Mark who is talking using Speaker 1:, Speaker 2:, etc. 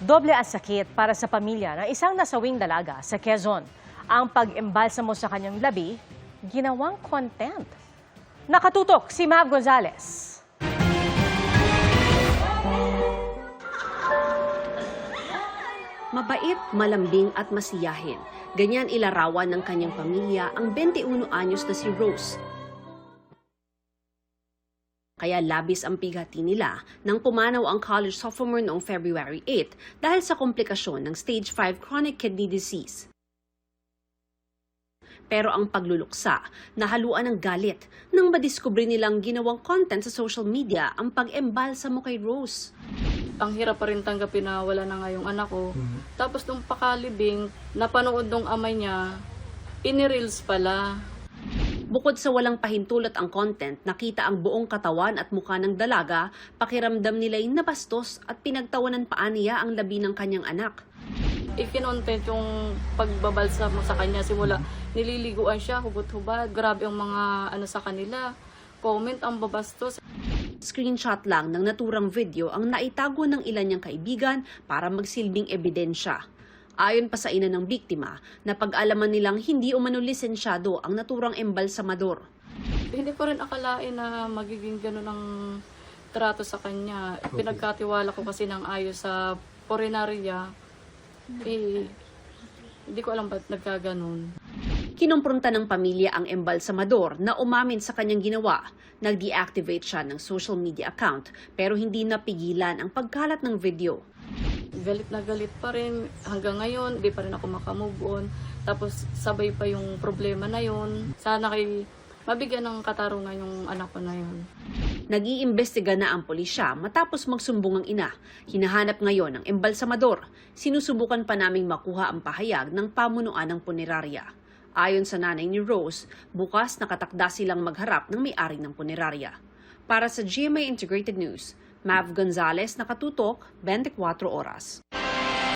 Speaker 1: Doble ang sakit para sa pamilya ng isang nasawing dalaga sa Quezon. Ang pag-embalsamo sa kanyang labi, ginawang content. Nakatutok si Mav Gonzalez.
Speaker 2: Mabait, malambing at masiyahin. Ganyan ilarawan ng kanyang pamilya ang 21 anyos na si Rose. Kaya labis ang pighati nila nang pumanaw ang college sophomore noong February 8 dahil sa komplikasyon ng stage 5 chronic kidney disease. Pero ang pagluluksa, nahaluan ng galit nang madiskubre nilang ginawang content sa social media ang pag-embalsamo kay Rose.
Speaker 3: Ang hirap pa rin tanggapin na wala na nga yung anak ko. Tapos nung pakalibing, napanood nung amay niya, inireels pala.
Speaker 2: Bukod sa walang pahintulot ang content, nakita ang buong katawan at mukha ng dalaga, pakiramdam nila'y nabastos at pinagtawanan pa niya ang labi ng kanyang anak.
Speaker 3: Ikinontent yung pagbabalsa mo sa kanya. Simula, nililiguan siya, hugot-hubad. Grabe ang mga sa kanila. Comment ang babastos.
Speaker 2: Screenshot lang ng naturang video ang naitago ng ilan niyang kaibigan para magsilbing ebidensya. Ayon pa sa ina ng biktima, napag-alaman nilang hindi umano lisensyado ang naturang embalsamador.
Speaker 3: Hindi ko rin akalain na magiging gano'n ang trato sa kanya. Pinagkatiwala ko kasi ng ayos sa porinarya. Hindi ko alam ba't nagkaganon.
Speaker 2: Kinumpronta ng pamilya ang embalsamador na umamin sa kanyang ginawa. Nag-deactivate siya ng social media account pero hindi napigilan ang pagkalat ng video.
Speaker 3: Galit na galit pa rin. Hanggang ngayon, di pa rin ako makamove on. Tapos sabay pa yung problema na yun. Sana mabigyan ng katarungan yung anak ko na yun.
Speaker 2: Nag-iimbestiga na ang pulisya matapos magsumbong ang ina. Hinahanap ngayon ang embalsamador. Sinusubukan pa naming makuha ang pahayag ng pamunuan ng punerarya. Ayon sa nanay ni Rose, bukas nakatakda silang magharap ng may-ari ng punerarya. Para sa GMA Integrated News, Mav Gonzalez, nakatutok, 24 oras.